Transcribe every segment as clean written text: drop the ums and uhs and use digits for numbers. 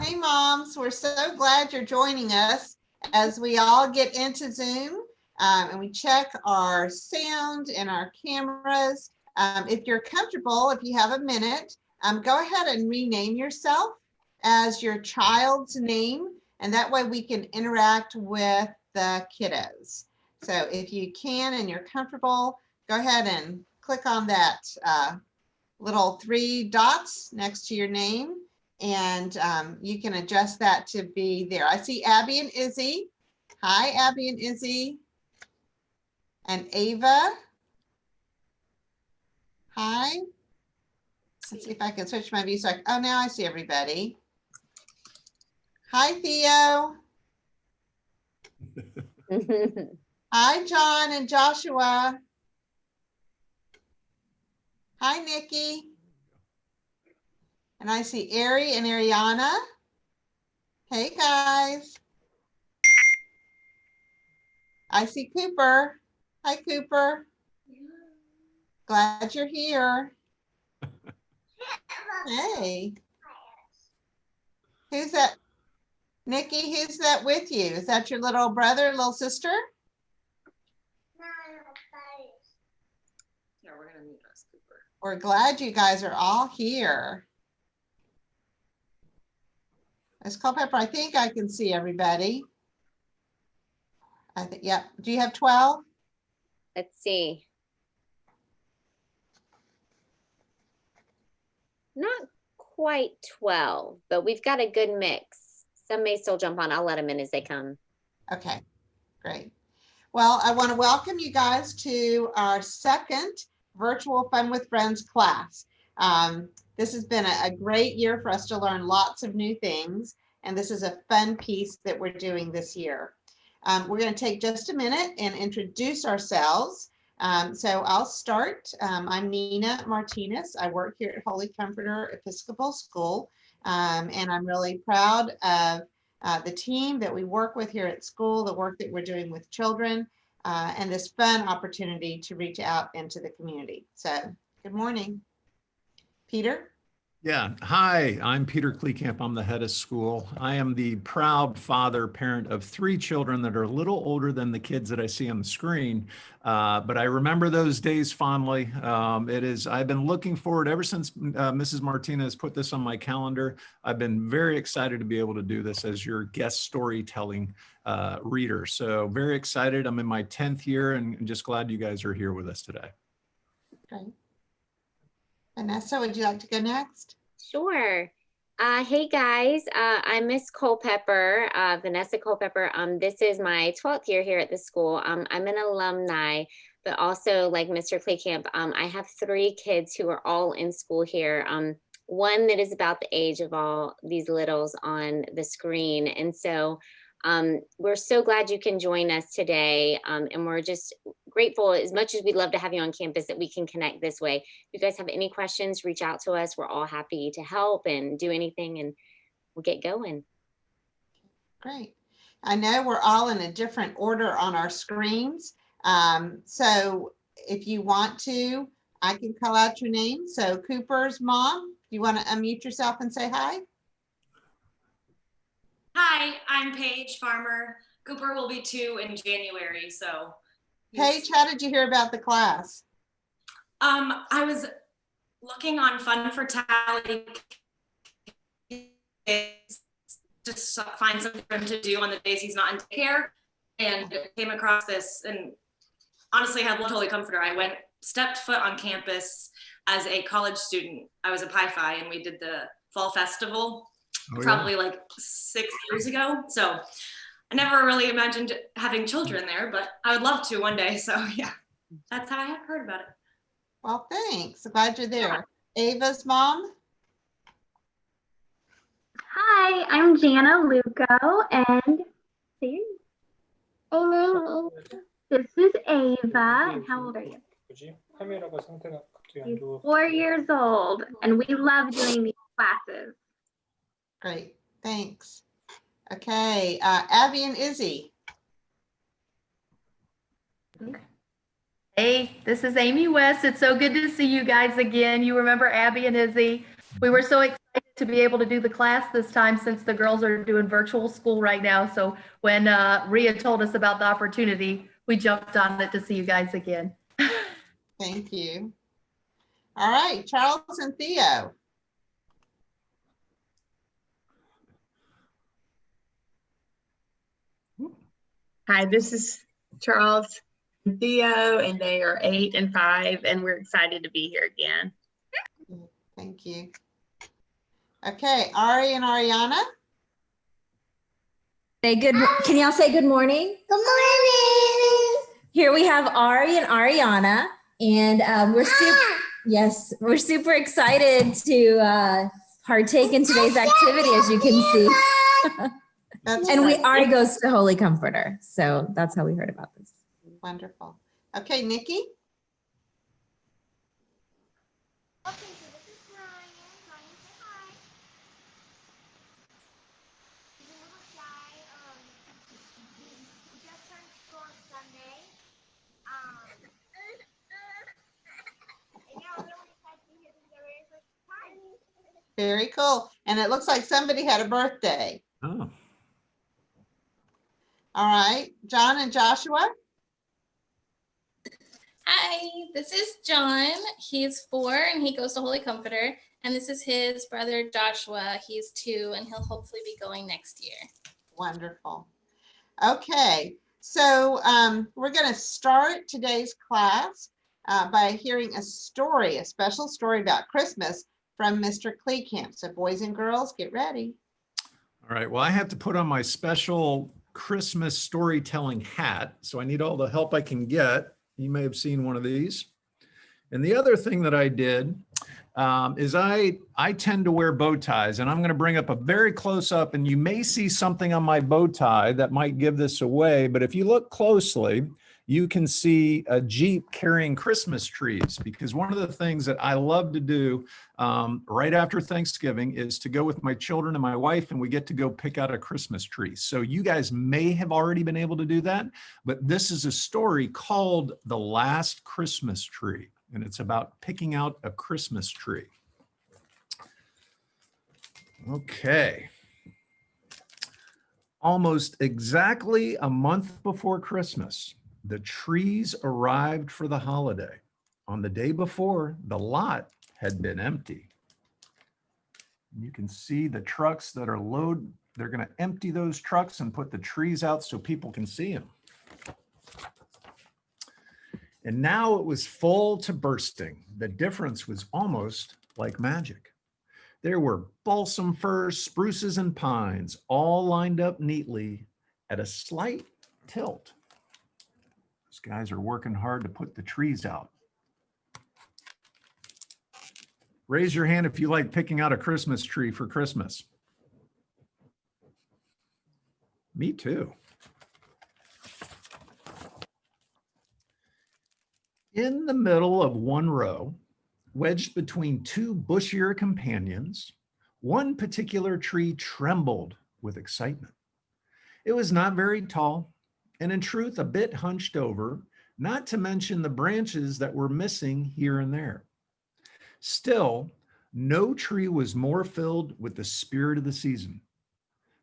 Hey, moms, we're so glad you're joining us as we all get into Zoom and we check our sound and our cameras. If you're comfortable, if you have a minute, go ahead and rename yourself as your child's name, and that way we can interact with the kiddos. So if you can and you're comfortable, go ahead and click on that little 3 dots next to your name, and you can adjust that to be there. I see Abby and Izzy. Hi, Abby and Izzy. And Ava. Hi. Let's see if I can switch my view. So oh, now I see everybody. Hi, Theo. Hi, John and Joshua. Hi, Nikki. And I see Ari and Ariana. Hey, guys. I see Cooper. Hi, Cooper. Glad you're here. Hey. Who's that? Nikki, who's that with you? Is that your little brother, little sister? Yeah, we're gonna meet us, Cooper. We're glad you guys are all here. Ms. Culpepper, I think I can see everybody. I think, yep. Do you have 12? Let's see. Not quite 12, but we've got a good mix. Some may still jump on. I'll let them in as they come. Okay, great. Well, I want to welcome you guys to our second virtual Fun with Friends class. This has been a great year for us to learn lots of new things, and this is a fun piece that we're doing this year. We're going to take just a minute and introduce ourselves. So I'll start. I'm Nina Martinez. I work here at Holy Comforter Episcopal School, and I'm really proud of the team that we work with here at school, the work that we're doing with children, and this fun opportunity to reach out into the community. So good morning. Peter? Yeah, hi, I'm Peter Kleekamp. I'm the head of school. I am the proud father, parent of 3 children that are a little older than the kids that I see on the screen. But I remember those days fondly. I've been looking forward ever since Mrs. Martinez put this on my calendar. I've been very excited to be able to do this as your guest storytelling reader. So very excited. I'm in my 10th year and just glad you guys are here with us today. Great. Vanessa, would you like to go next? Sure. Hey guys, I'm Miss Culpepper, Vanessa Culpepper. This is my 12th year here at the school. I'm an alumni, but also like Mr. Kleekamp, I have 3 kids who are all in school here. One that is about the age of all these littles on the screen. And so we're so glad you can join us today. And we're just grateful, as much as we'd love to have you on campus, that we can connect this way. If you guys have any questions, reach out to us. We're all happy to help and do anything, and we'll get going. Great. I know we're all in a different order on our screens. So if you want to, I can call out your name. So Cooper's mom, you want to unmute yourself and say hi? Hi, I'm Paige Farmer. Cooper will be 2 in January, so. Paige, how did you hear about the class? I was looking on Fun for Tally to find something for him to do on the days he's not in care, and came across this, and honestly have loved Holy Comforter. I stepped foot on campus as a college student. I was a Pi-Phi, and we did the fall festival. Probably like 6 years ago. So I never really imagined having children there, but I would love to one day. So yeah, that's how I heard about it. Well, thanks. Glad you're there. Ava's mom. Hi, I'm Jana Luco, and this is Ava. And how old are you? She's 4 years old, and we love doing these classes. Great, thanks. Okay, Abby and Izzy. Hey, this is Amy West. It's so good to see you guys again. You remember Abby and Izzy. We were so excited to be able to do the class this time since the girls are doing virtual school right now. So when Rhea told us about the opportunity, we jumped on it to see you guys again. Thank you. All right, Charles and Theo. Hi, this is Charles and Theo, and they are 8 and 5, and we're excited to be here again. Thank you. Okay, Ari and Ariana. Can y'all say good morning? Good morning. Here we have Ari and Ariana, and we're super excited to partake in today's activity, as you can see. And Ari goes to Holy Comforter, so that's how we heard about this. Wonderful. Okay, Nikki. Okay, so this is Ryan. Ryan, say hi. He's a little shy. He just turned school on Sunday. And yeah, we're really excited to be here. This is our very first time. Very cool. And it looks like somebody had a birthday. Oh. All right, John and Joshua. Hi, this is John. He's 4 and he goes to Holy Comforter. And this is his brother Joshua. He's 2 and he'll hopefully be going next year. Wonderful. Okay, so we're going to start today's class by hearing a story, a special story about Christmas from Mr. Kleekamp. So boys and girls, get ready. All right, well, I have to put on my special Christmas storytelling hat, so I need all the help I can get. You may have seen one of these. And the other thing that I did is I tend to wear bow ties, and I'm going to bring up a very close up, and you may see something on my bow tie that might give this away, but if you look closely, you can see a Jeep carrying Christmas trees, because one of the things that I love to do right after Thanksgiving is to go with my children and my wife, and we get to go pick out a Christmas tree. So you guys may have already been able to do that, but this is a story called The Last Christmas Tree, and it's about picking out a Christmas tree. Okay. Almost exactly a month before Christmas, the trees arrived for the holiday. On the day before, the lot had been empty. You can see the trucks that are loaded. They're going to empty those trucks and put the trees out so people can see them. And now it was full to bursting. The difference was almost like magic. There were balsam firs, spruces, and pines, all lined up neatly at a slight tilt. These guys are working hard to put the trees out. Raise your hand if you like picking out a Christmas tree for Christmas. Me too. In the middle of one row, wedged between 2 bushier companions, one particular tree trembled with excitement. It was not very tall, and in truth, a bit hunched over, not to mention the branches that were missing here and there. Still, no tree was more filled with the spirit of the season.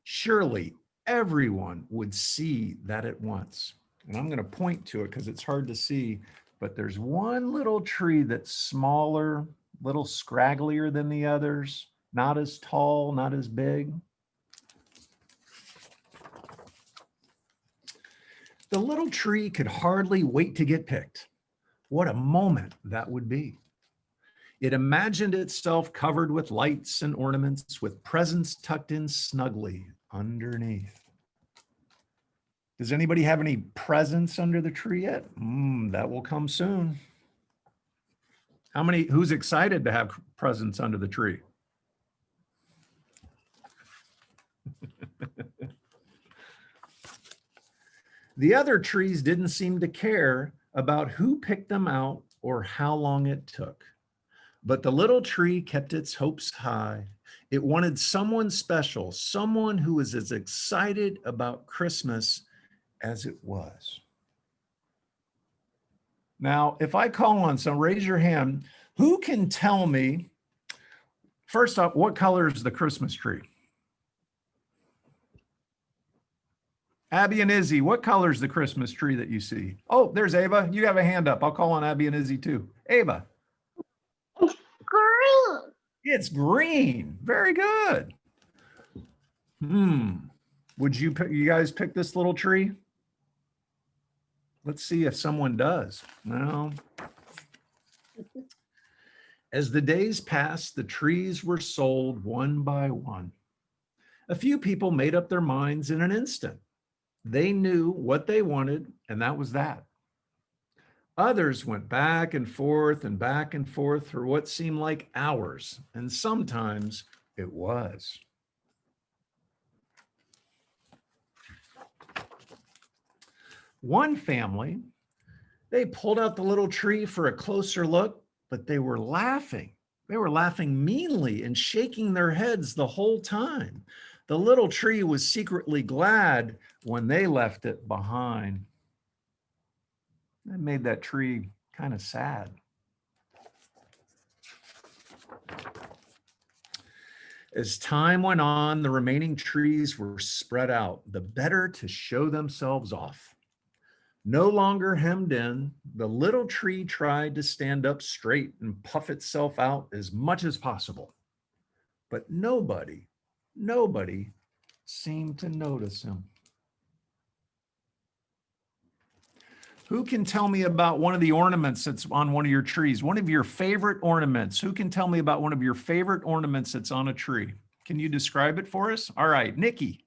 Surely everyone would see that at once. And I'm going to point to it because it's hard to see, but there's one little tree that's smaller, a little scragglier than the others, not as tall, not as big. The little tree could hardly wait to get picked. What a moment that would be. It imagined itself covered with lights and ornaments, with presents tucked in snugly underneath. Does anybody have any presents under the tree yet? That will come soon. Who's excited to have presents under the tree? The other trees didn't seem to care about who picked them out or how long it took. But the little tree kept its hopes high. It wanted someone special, someone who was as excited about Christmas as it was. Now, if I call on someone, raise your hand, who can tell me First up, what color is the Christmas tree? Abby and Izzy, what color is the Christmas tree that you see? Oh, there's Ava. You have a hand up. I'll call on Abby and Izzy too. Ava. Green. It's green. Very good. Would you guys pick this little tree? Let's see if someone does. No. As the days passed, the trees were sold one by one. A few people made up their minds in an instant. They knew what they wanted, and that was that. Others went back and forth for what seemed like hours, and sometimes it was. One family, they pulled out the little tree for a closer look, but they were laughing. They were laughing meanly and shaking their heads the whole time. The little tree was secretly glad when they left it behind. That made that tree kind of sad. As time went on, the remaining trees were spread out, the better to show themselves off. No longer hemmed in, the little tree tried to stand up straight and puff itself out as much as possible. But nobody seemed to notice him. Who can tell me about one of the ornaments that's on one of your trees? One of your favorite ornaments. Who can tell me about one of your favorite ornaments that's on a tree? Can you describe it for us? All right, Nikki.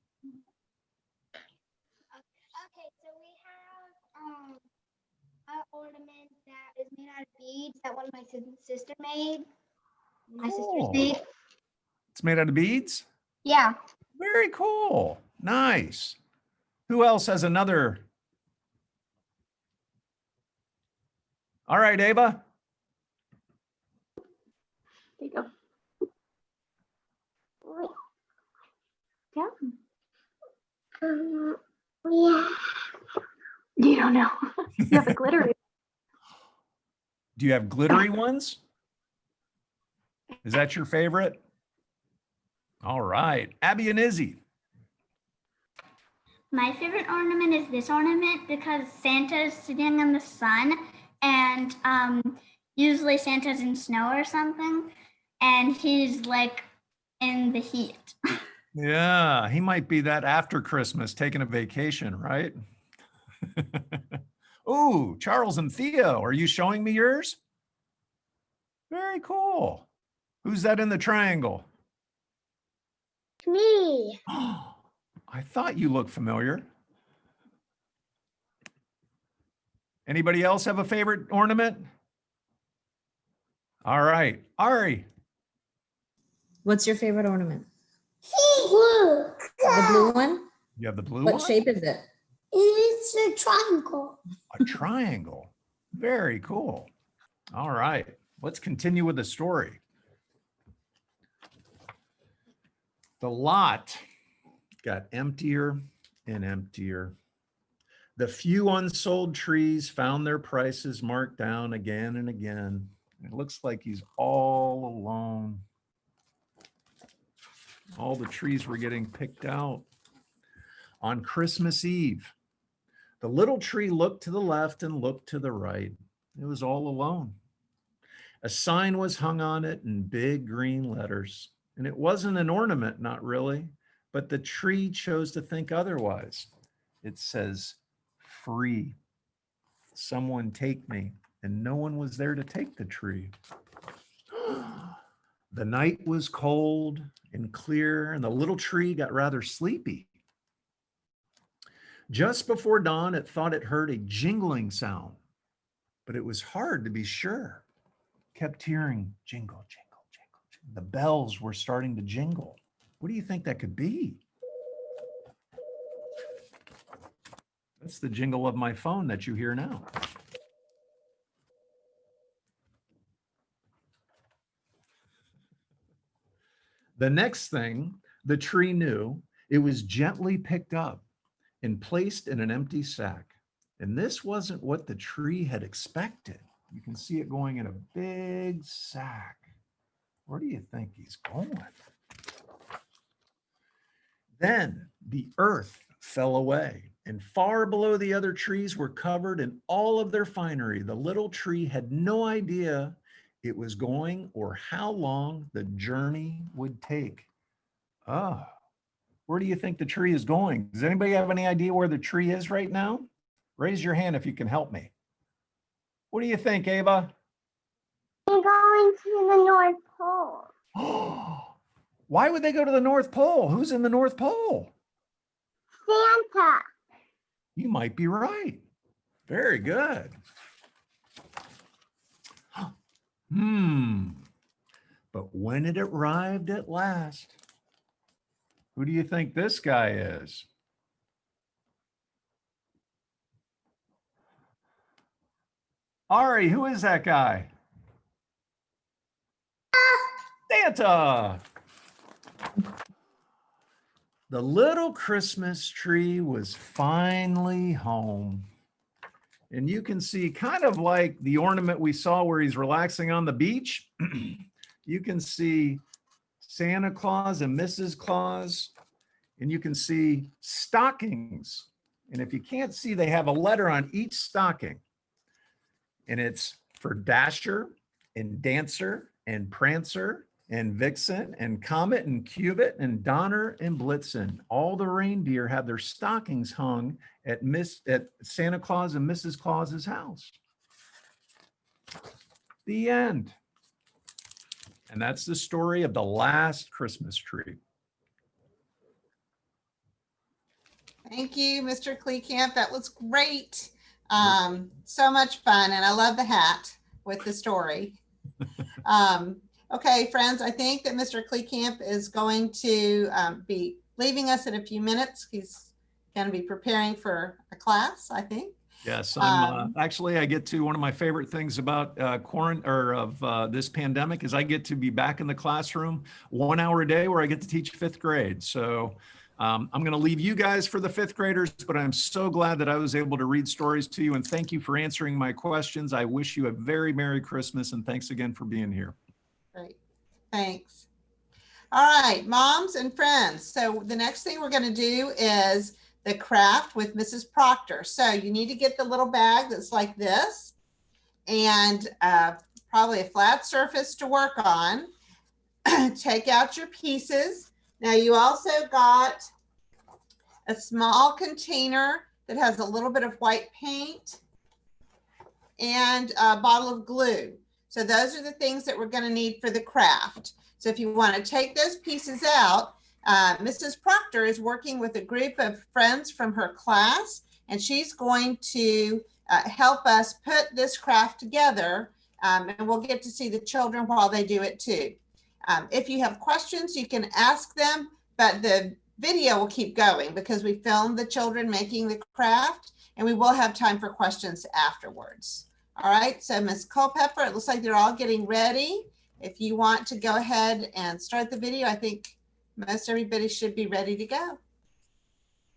Okay, so we have an ornament that is made out of beads that one of my sister made. My Cool. sister's made. It's made out of beads? Yeah. Very cool. Nice. Who else has another? All right, Ava. There you go. Yeah. Yeah. You don't know. You have a glittery. Do you have glittery ones? Is that your favorite? All right. Abby and Izzy. My favorite ornament is this ornament because Santa is sitting in the sun, and usually Santa's in snow or something, and he's like in the heat. Yeah, he might be that after Christmas, taking a vacation, right? Oh, Charles and Theo, are you showing me yours? Very cool. Who's that in the triangle? Me. I thought you looked familiar. Anybody else have a favorite ornament? All right, Ari. What's your favorite ornament? Blue. The blue one? You have the blue What one? shape is it? It's a triangle. A triangle. Very cool. All right, let's continue with the story. The lot got emptier and emptier. The few unsold trees found their prices marked down again and again. It looks like he's all alone. All the trees were getting picked out. On Christmas Eve, the little tree looked to the left and looked to the right. It was all alone. A sign was hung on it in big green letters, and it wasn't an ornament, not really, but the tree chose to think otherwise. It says, "Free. Someone take me," and no one was there to take the tree. The night was cold and clear, and the little tree got rather sleepy. Just before dawn, it thought it heard a jingling sound, but it was hard to be sure. It kept hearing jingle, jingle, jingle, jingle. The bells were starting to jingle. What do you think that could be? That's the jingle of my phone that you hear now. The next thing the tree knew, it was gently picked up and placed in an empty sack. And this wasn't what the tree had expected. You can see it going in a big sack. Where do you think he's going? Then the earth fell away, and far below the other trees were covered in all of their finery. The little tree had no idea it was going or how long the journey would take. Ah, where do you think the tree is going? Does anybody have any idea where the tree is right now? Raise your hand if you can help me. What do you think, Ava? We're going to the North Pole. Why would they go to the North Pole? Who's in the North Pole? Santa. You might be right. Very good. But when it arrived at last, who do you think this guy is? Ari, who is that guy? Santa. The little Christmas tree was finally home. And you can see, kind of like the ornament we saw where he's relaxing on the beach, you can see Santa Claus and Mrs. Claus, and you can see stockings. And if you can't see, they have a letter on each stocking. And it's for Dasher and Dancer and Prancer and Vixen and Comet and Cubit and Donner and Blitzen. All the reindeer have their stockings hung at Santa Claus and Mrs. Claus's house. The end. And that's the story of the last Christmas tree. Thank you, Mr. Kleekamp. That was great. So much fun. And I love the hat with the story. Okay, friends, I think that Mr. Kleekamp is going to be leaving us in a few minutes. He's going to be preparing for a class, I think. Yes, actually, I get to one of my favorite things about this pandemic is I get to be back in the classroom 1 hour a day where I get to teach 5th grade. So I'm going to leave you guys for the 5th graders, but I'm so glad that I was able to read stories to you, and thank you for answering my questions. I wish you a very Merry Christmas, and thanks again for being here. Great, thanks. All right, moms and friends. So the next thing we're going to do is the craft with Mrs. Proctor. So you need to get the little bag that's like this, and probably a flat surface to work on. Take out your pieces. Now you also got a small container that has a little bit of white paint and a bottle of glue. So those are the things that we're going to need for the craft. So if you want to take those pieces out, Mrs. Proctor is working with a group of friends from her class, and she's going to help us put this craft together, and we'll get to see the children while they do it too. If you have questions, you can ask them, but the video will keep going because we filmed the children making the craft, and we will have time for questions afterwards. All right, so Ms. Culpepper, it looks like they're all getting ready. If you want to go ahead and start the video, I think most everybody should be ready to go.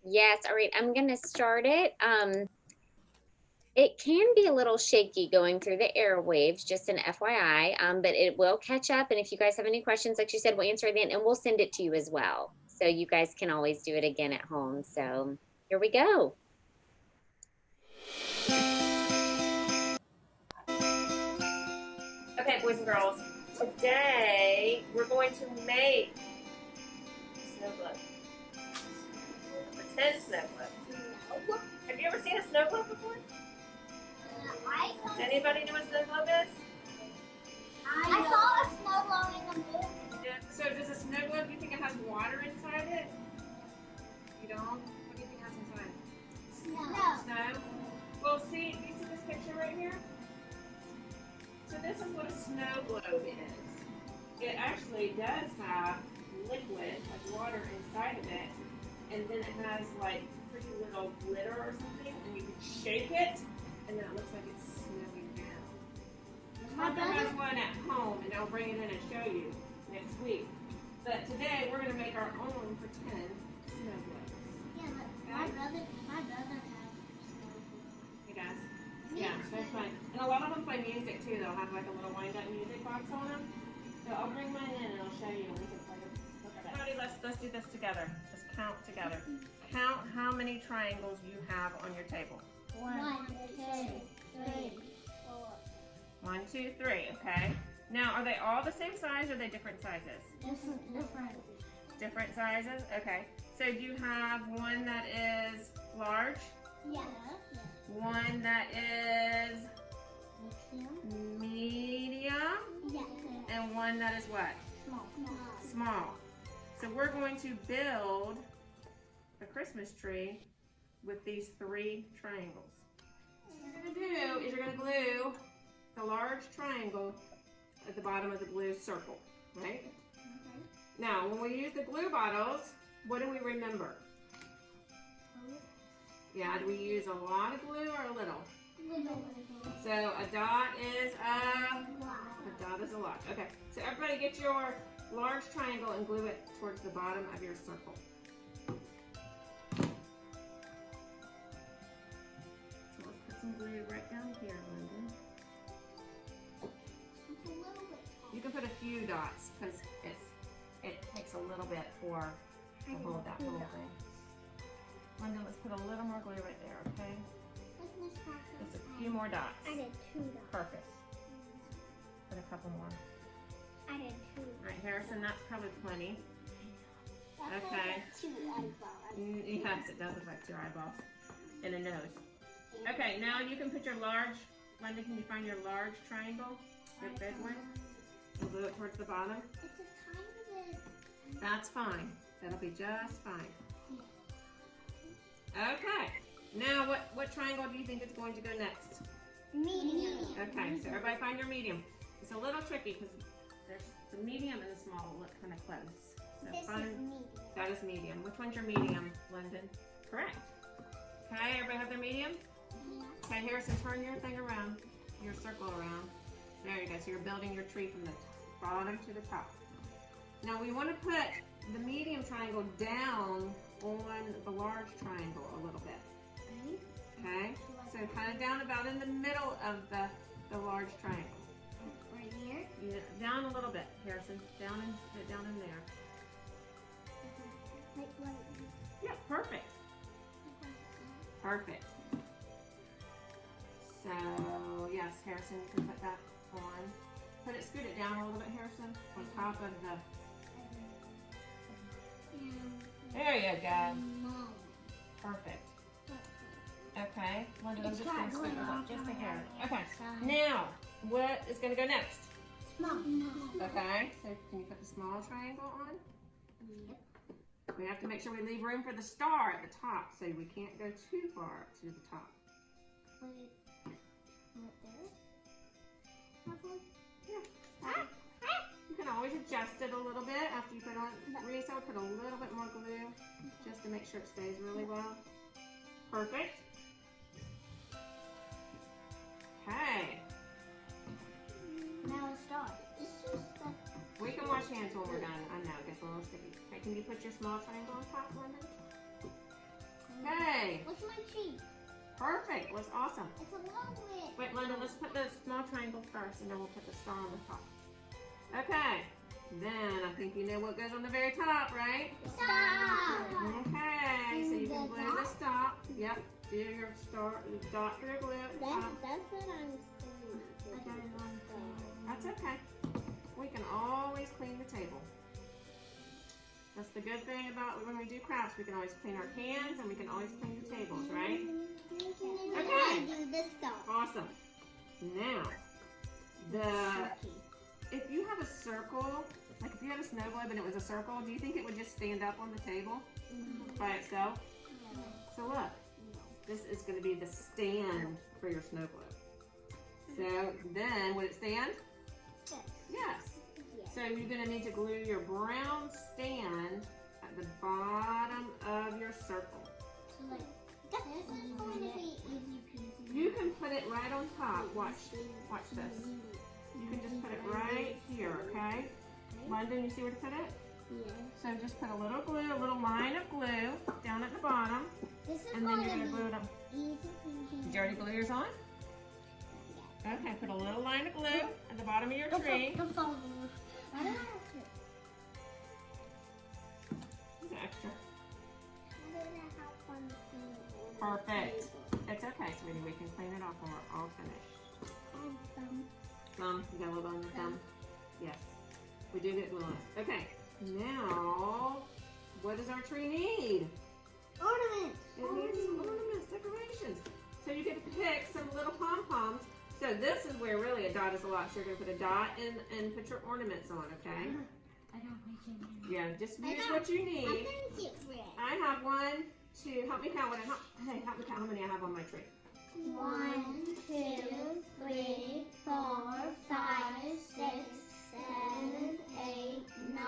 Yes, all right, I'm gonna start it. It can be a little shaky going through the airwaves, just an FYI, but it will catch up. And if you guys have any questions, like she said, we'll answer it then, and we'll send it to you as well. So you guys can always do it again at home. So here we go. Okay, boys and girls, today we're going to make snow globe. Pretend snow globe. Have you ever seen a snow globe before? Does anybody know what snow globe is? I saw a snow globe in the movie. Yeah, so does a snow globe, do you think it has water inside it? You don't? What do you think it has inside? Snow. Snow? Well, see, do you see this picture right here? So this is what a snow globe is. It actually does have liquid, like water inside of it, and then it has like pretty little glitter or something, and you can shake it, and then it looks like it's snowing down. Mother has one at home, and I'll bring it in and show you next week. But today we're going to make our own pretend snow globes. Yeah, but my brother has snow globes. He does? Yeah, so it's fun. And a lot of them play music too. They'll have like a little wind-up music box on them. So I'll bring mine in and I'll show you. We can look at it. Everybody, let's do this together. Just count together. Count how many triangles you have on your table. 1, 2, 3, 4. 1, 2, 3. Okay. Now, are they all the same size or are they different sizes? Different. Different sizes? Okay. So do you have one that is large? Yes. One that is medium? Yes. And one that is what? Small. So we're going to build a Christmas tree with these 3 triangles. What you're going to do is you're going to glue the large triangle at the bottom of the blue circle, right? Okay. Now, when we use the glue bottles, what do we remember? Yeah, do we use a lot of glue or a little? So a dot is a dot is a lot. Okay, so everybody get your large triangle and glue it towards the bottom of your circle. So let's put some glue right down here, Lyndon. You can put a few dots because it takes a little bit to hold that whole thing. Lyndon, let's put a little more glue right there, okay? Just a few more dots. I did 2 dots. Perfect. Put a couple more. I did 2. All right, Harrison, that's probably plenty. That's Okay. like 2 eyeballs. Yes, it does look like 2 eyeballs and a nose. Okay, now you can put your large, Lyndon, can you find your large triangle? Your big one? And glue it towards the bottom. It's a tiny bit. That's fine. That'll be just fine. Okay. Now, what triangle do you think is going to go next? Medium. Okay, so everybody find your medium. It's a little tricky because there's the medium and the small look kind of close. So This is medium. that is medium. Which one's your medium, Lyndon? Correct. Okay, everybody have their medium? Yeah. Okay, Harrison, turn your thing around, your circle around. There you go. So you're building your tree from the bottom to the top. Now we want to put the medium triangle down on the large triangle a little bit. Okay, so kind of down about in the middle of the large triangle. Right here? Yeah, down a little bit, Harrison. Down in there. Like, Yeah, perfect. Perfect. So yes, Harrison, you can put that on. Scoot it down a little bit, Harrison, on top of the. There you go. Perfect. Okay, Lyndon, I'm just going to scoot those up just a hair. Okay, now what is going to go next? Okay, so can you put the small triangle on? We have to make sure we leave room for the star at the top, so we can't go too far up to the top. Yeah. You can always adjust it a little bit after you put on. Reese, I'll put a little bit more glue just to make sure it stays really well. Perfect. Okay. Now start. We can wash hands when we're done. I know, it gets a little sticky. Okay, can you put your small triangle on top, Lyndon? Okay. What's my cheek? Perfect. That's awesome. It's a long way. Wait, Lyndon, let's put the small triangle first, and then we'll put the star on the top. Okay. Then I think you know what goes on the very top, right? Stop. Okay. So you can glue the stop. Yep. Do your star, dot for your glue. That's what I'm saying. That's okay. We can always clean the table. That's the good thing about when we do crafts. We can always clean our hands and we can always clean the tables, right? Okay. Do this stuff. Awesome. Now, if you have a circle, like if you had a snow globe and it was a circle, do you think it would just stand up on the table by itself? So look, this is going to be the stand for your snow globe. So then, would it stand? Yes. So you're going to need to glue your brown stand at the bottom of your circle. You can put it right on top. Watch this. You can just put it right here, okay? Lyndon, you see where to put it? Yeah. So just put a little glue, a little line of glue down at the bottom, and then you're going to glue it on. Did you already glue yours on? Okay, put a little line of glue at the bottom of your tree. Why do I have to? These are extra. Why do I have one thing on the Perfect. table? It's okay, sweetie. We can clean it off when we're all finished. I have some. Thumb, you got a little on your thumb? Yes. We do get glue on it. Okay, now, what does our tree need? Ornament. It needs some ornaments, decorations. So you get to pick some little pom-poms. So this is where really a dot is a lot. So you're gonna put a dot and put your ornaments on, okay? I don't like it. Yeah, just use what you I'm need. gonna get red. I have 1, 2, help me count what I have. Hey, help me count how many I have on my tree. 1, 2, 3, 4, 5, 6, 7, 8, 9.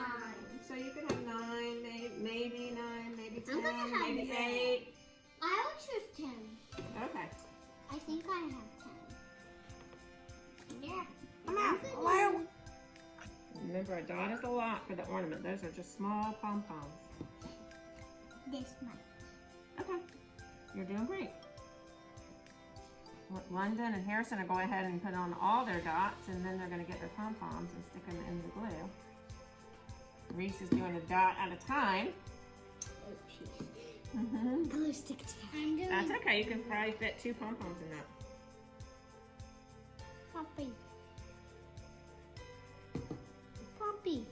So you could have 9, maybe 9, maybe 10, I'm gonna have maybe red. 8. I will choose 10. Okay. I think I have 10. Yeah. Come on. on. Remember, a dot is a lot for the ornament. Those are just small pom-poms. This much. Okay. You're doing great. London and Harrison are going ahead and put on all their dots, and then they're going to get their pom-poms and stick them in the glue. Reese is doing a dot at a time. Glue stick together. That's okay. You can probably fit 2 pom-poms in that. Poppy. Poppy.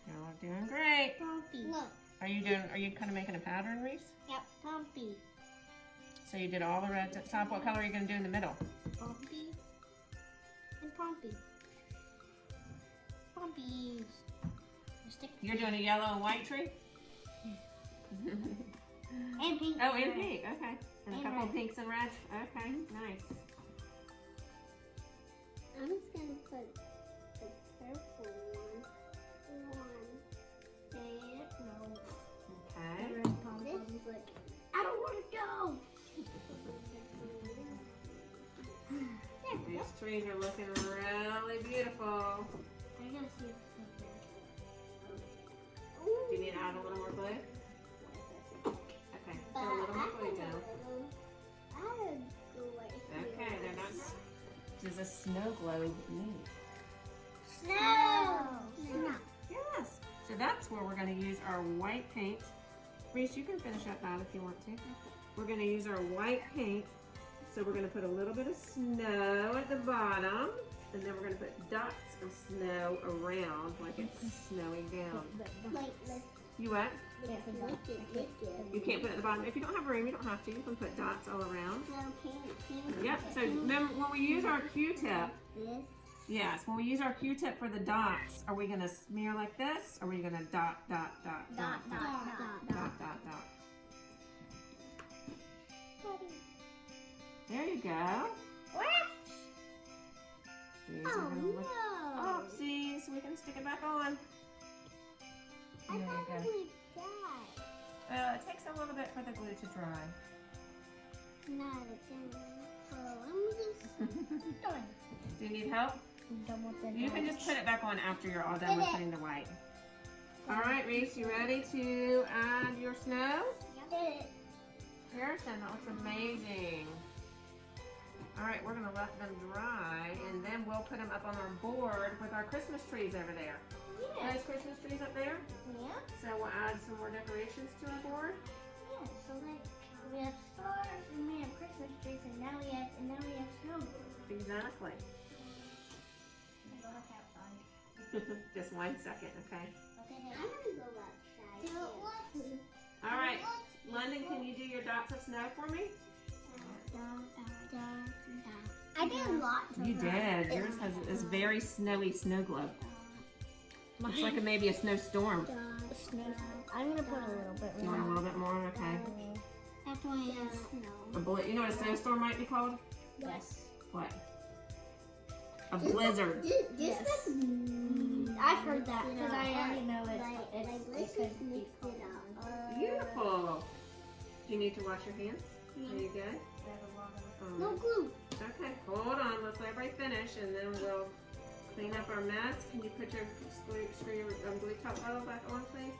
Y'all are doing great. Poppy. Look. Are you kind of making a pattern, Reese? Yep. Poppy. So you did all the reds at the top. What color are you going to do in the middle? Poppy. And Poppy. Poppies. You're doing a yellow and white tree? And pink. Oh, and pink. Okay. And a And couple of red. pinks and reds. Okay, nice. I'm just gonna put the purple one there. No. Okay. This like I don't want to go. There we go. These trees are looking really beautiful. I'm gonna see if Do you need to add a little more glue? Okay, put a little more glue down. Okay, they're not. Does a snow globe need? Snow. Yes. So that's where we're going to use our white paint. Reese, you can finish up that if you want to. We're going to use our white paint. So we're going to put a little bit of snow at the bottom, and then we're going to put dots of snow around like it's snowing down. You what? You can't put it at the bottom. If you don't have room, you don't have to. You can put dots all around. Yep. So remember when we use our Q-tip. Yes. When we use our Q-tip for the dots, are we going to smear like this? Or are we going to dot, dot, dot, dot, dot, dot, dot, dot? There you go. These are gonna look. Oh, see, so we can stick it back on. There you go. It takes a little bit for the glue to dry. Not again. So I'm just done. Do you need help? You can just put it back on after you're all done with putting the white. All right, Reese, you ready to add your snow? Harrison, that looks amazing. All right, we're gonna let them dry, and then we'll put them up on our board with our Christmas trees over there. Yeah. Those Christmas trees up there? Yeah. So we'll add some more decorations to our board. Yeah. So like we have stars and we have Christmas trees and now we have snow. Exactly. Go outside. Just 1 second, okay? Okay. I'm gonna go outside. Do it once. All right, London, can you do your dots of snow for me? I did lots of You did. Yours has this very snowy snow globe. Looks like maybe a snowstorm. I'm gonna put a little bit You want a little bit more? Okay. That's why it has snow. You know what a snowstorm might be called? Yes. What? A blizzard. Yes. I've heard that because I already know it could be Beautiful. Do you need to wash your hands? Are you good? No glue. Okay, hold on. Let's let everybody finish, and then we'll clean up our mess. Can you put your screw your glue top bottle back on, please?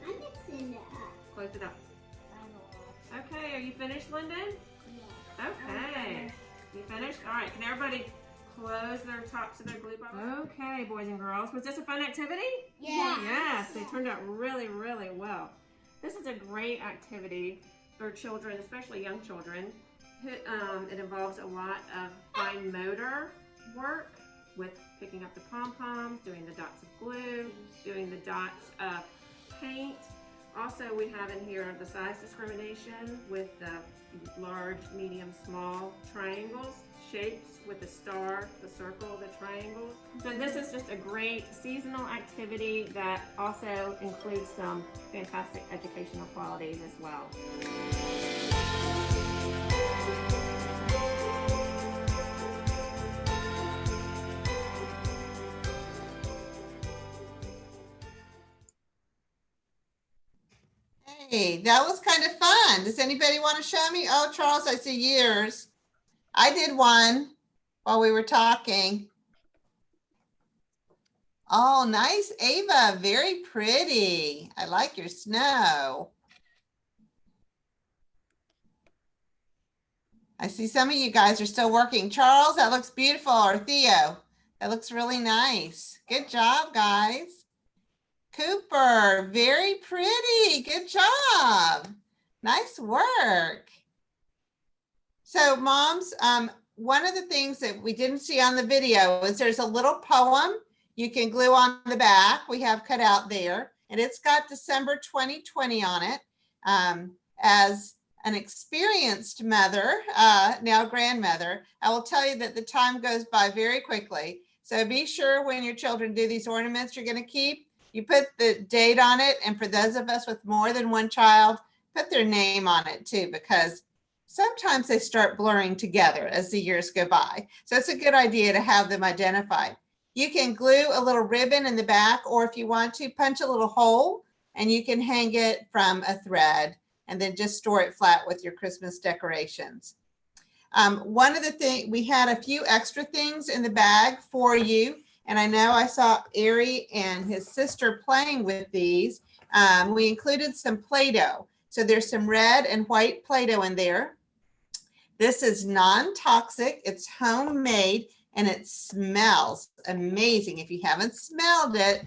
I'm mixing it up. Close it up. Okay, are you finished, Lyndon? Yeah. Okay. You finished? All right, can everybody close their tops of their glue bottles. Okay, boys and girls, was this a fun activity? Yes, they turned out really, really well. This is a great activity for children, especially young children. It involves a lot of fine motor work with picking up the pom-poms, doing the dots of glue, doing the dots of paint. Also, we have in here the size discrimination with the large, medium, small triangles, shapes with the star, the circle, the triangles. So this is just a great seasonal activity that also includes some fantastic educational qualities as well. Hey, that was kind of fun. Does anybody want to show me? Oh, Charles, I see yours. I did one while we were talking. Oh, nice, Ava. Very pretty. I like your snow. I see some of you guys are still working. Charles, that looks beautiful. Or Theo, that looks really nice. Good job, guys. Cooper, very pretty. Good job. Nice work. So moms, one of the things that we didn't see on the video is there's a little poem you can glue on the back. We have cut out there, and it's got December 2020 on it. As an experienced mother, now grandmother, I will tell you that the time goes by very quickly. So be sure when your children do these ornaments you're going to keep, you put the date on it. And for those of us with more than one child, put their name on it too, because sometimes they start blurring together as the years go by. So it's a good idea to have them identified. You can glue a little ribbon in the back, or if you want to, punch a little hole and you can hang it from a thread and then just store it flat with your Christmas decorations. One of the things, we had a few extra things in the bag for you. And I know I saw Ari and his sister playing with these. We included some Play-Doh. So there's some red and white Play-Doh in there. This is non-toxic, it's homemade, and it smells amazing. If you haven't smelled it,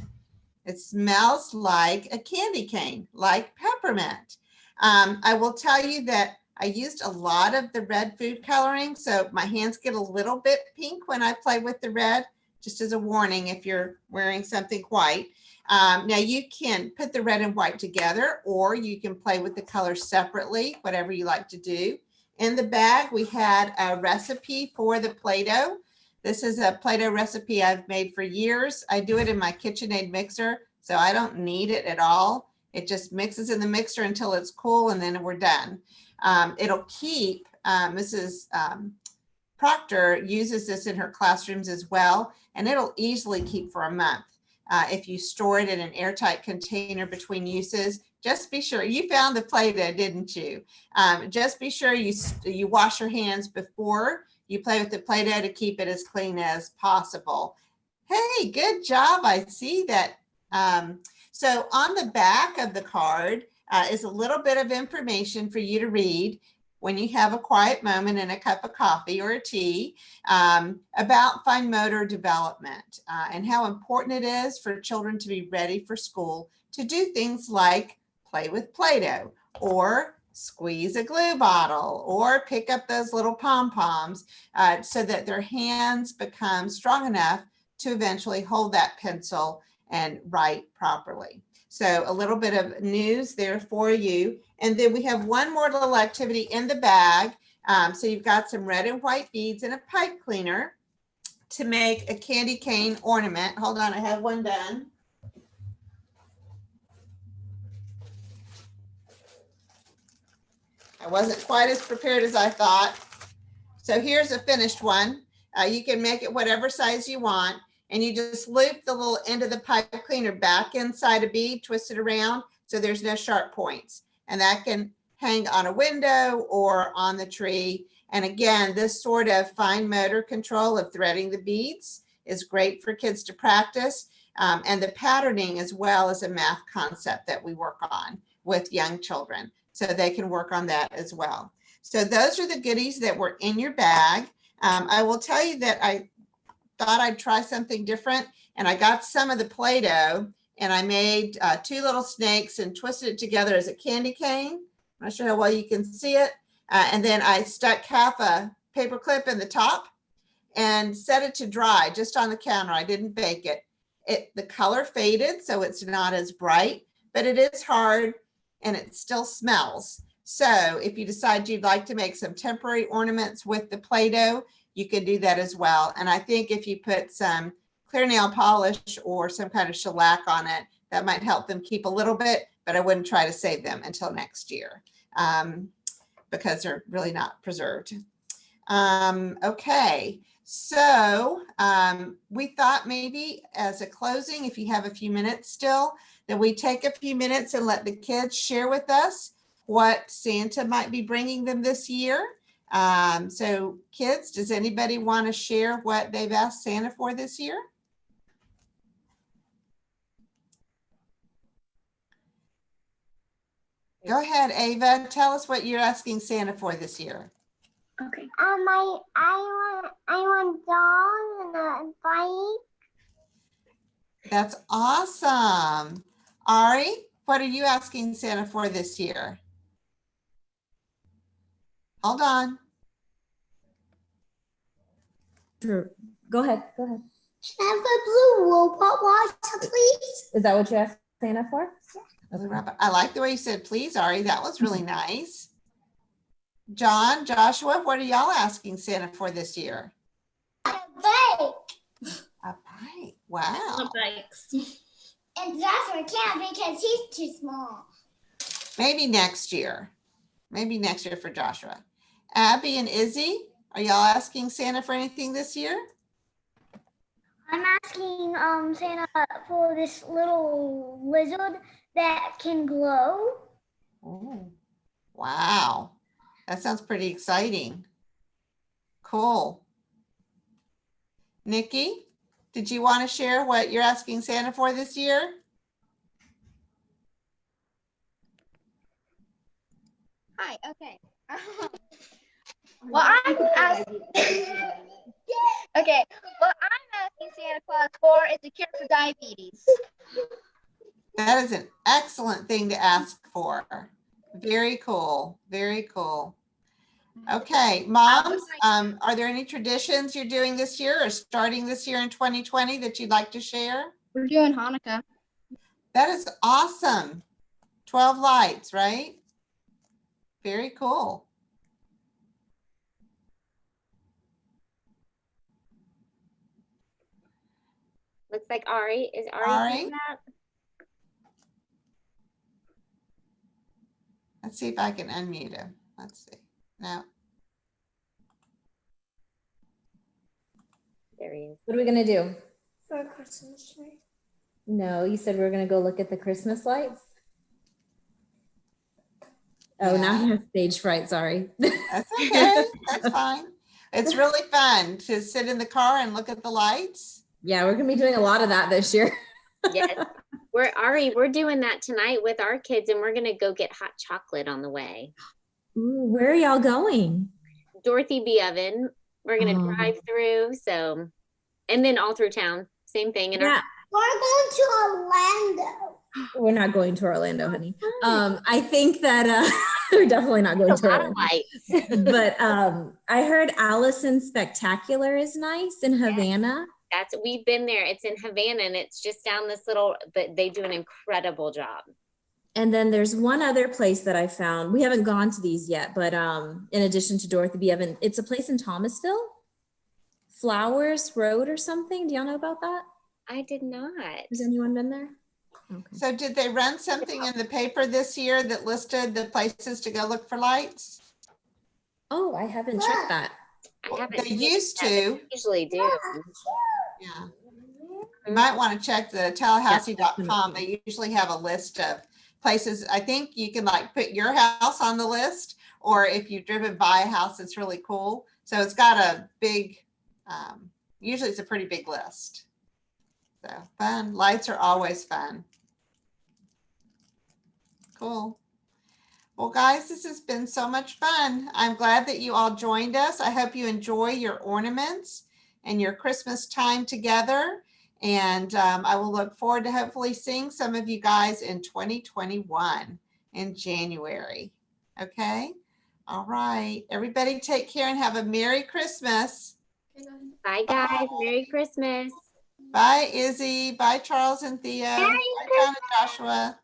it smells like a candy cane, like peppermint. I will tell you that I used a lot of the red food coloring, so my hands get a little bit pink when I play with the red, just as a warning if you're wearing something white. Now you can put the red and white together, or you can play with the colors separately, whatever you like to do. In the bag, we had a recipe for the Play-Doh. This is a Play-Doh recipe I've made for years. I do it in my KitchenAid mixer, so I don't need it at all. It just mixes in the mixer until it's cool, and then we're done. It'll keep, Mrs. Proctor uses this in her classrooms as well, and it'll easily keep for a month. If you store it in an airtight container between uses, just be sure, you found the Play-Doh, didn't you? Just be sure you wash your hands before you play with the Play-Doh to keep it as clean as possible. Hey, good job, I see that. So on the back of the card is a little bit of information for you to read when you have a quiet moment and a cup of coffee or a tea, about fine motor development and how important it is for children to be ready for school to do things like play with Play-Doh, or squeeze a glue bottle, or pick up those little pom-poms so that their hands become strong enough to eventually hold that pencil and write properly. So a little bit of news there for you. And then we have one more little activity in the bag. So you've got some red and white beads and a pipe cleaner to make a candy cane ornament. Hold on, I have one done. I wasn't quite as prepared as I thought. So here's a finished one. You can make it whatever size you want, and you just loop the little end of the pipe cleaner back inside a bead, twist it around so there's no sharp points. And that can hang on a window or on the tree. And again, this sort of fine motor control of threading the beads is great for kids to practice. And the patterning as well as a math concept that we work on with young children. So they can work on that as well. So those are the goodies that were in your bag. I will tell you that thought I'd try something different. And I got some of the Play-Doh and I made 2 little snakes and twisted it together as a candy cane. I'm not sure how well you can see it. And then I stuck half a paper clip in the top and set it to dry just on the counter. I didn't bake it. The color faded, so it's not as bright, but it is hard and it still smells. So if you decide you'd like to make some temporary ornaments with the Play-Doh, you can do that as well. And I think if you put some clear nail polish or some kind of shellac on it, that might help them keep a little bit, but I wouldn't try to save them until next year because they're really not preserved. Okay, so we thought maybe as a closing, if you have a few minutes still, that we take a few minutes and let the kids share with us what Santa might be bringing them this year. So kids, does anybody want to share what they've asked Santa for this year? Go ahead, Ava. Tell us what you're asking Santa for this year. Okay. I want doll and a bike. That's awesome. Ari, what are you asking Santa for this year? Hold on. Sure. Go ahead. Go ahead. Can I have a blue robot watch, please? Is that what you asked Santa for? I like the way you said, please, Ari. That was really nice. John, Joshua, what are y'all asking Santa for this year? A bike. A bike. Wow. Bikes. And Joshua can't because he's too small. Maybe next year. Maybe next year for Joshua. Abby and Izzy, are y'all asking Santa for anything this year? I'm asking Santa for this little lizard that can glow. Oh, wow. That sounds pretty exciting. Cool. Nikki, did you want to share what you're asking Santa for this year? Hi, okay. Well, I'm asking. Okay, what I'm asking Santa Claus for is a cure for diabetes. That is an excellent thing to ask for. Very cool. Very cool. Okay, moms, are there any traditions you're doing this year or starting this year in 2020 that you'd like to share? We're doing Hanukkah. That is awesome. 12 lights, right? Very cool. Looks like Ari. Is Ari Ari? doing that? Let's see if I can unmute him. Let's see. No. There he is. What are we gonna do? For a Christmas tree. No, you said we were gonna go look at the Christmas lights. Oh, now Yeah. you have stage fright, sorry. That's okay. That's fine. It's really fun to sit in the car and look at the lights. Yeah, we're gonna be doing a lot of that this year. Yes. We're doing that tonight with our kids, and we're gonna go get hot chocolate on the way. Ooh, where are y'all going? Dorothy B. Oven. We're gonna Oh. drive through, so, and then all through town. Same thing. And Yeah, We're going to Orlando. we're not going to Orlando, honey. I think that we're definitely not going a to lot of Orlando. lights. But I heard Allison Spectacular is nice in Havana. We've been there. It's in Havana, and it's just down this little, but they do an incredible job. And then there's one other place that I found. We haven't gone to these yet, but in addition to Dorothy B. Evan, it's a place in Thomasville, Flowers Road or something. Do y'all know about that? I did not. Has anyone been there? Okay. So did they run something in the paper this year that listed the places to go look for lights? Oh, I haven't checked that. I haven't. They seen used that, but to. they usually do. Yeah. You might want to check the Tallahassee.com. They usually have a list of places. I think you can like put your house on the list, or if you've driven by a house that's really cool. So it's got a big, usually it's a pretty big list. So fun. Lights are always fun. Cool. Well, guys, this has been so much fun. I'm glad that you all joined us. I hope you enjoy your ornaments. and your Christmas time together. And I will look forward to hopefully seeing some of you guys in 2021 in January. Okay. All right. Everybody take care and have a Merry Christmas. Bye, guys. Merry Christmas. Bye, Izzy. Bye, Charles and Thea. Bye, John and Joshua.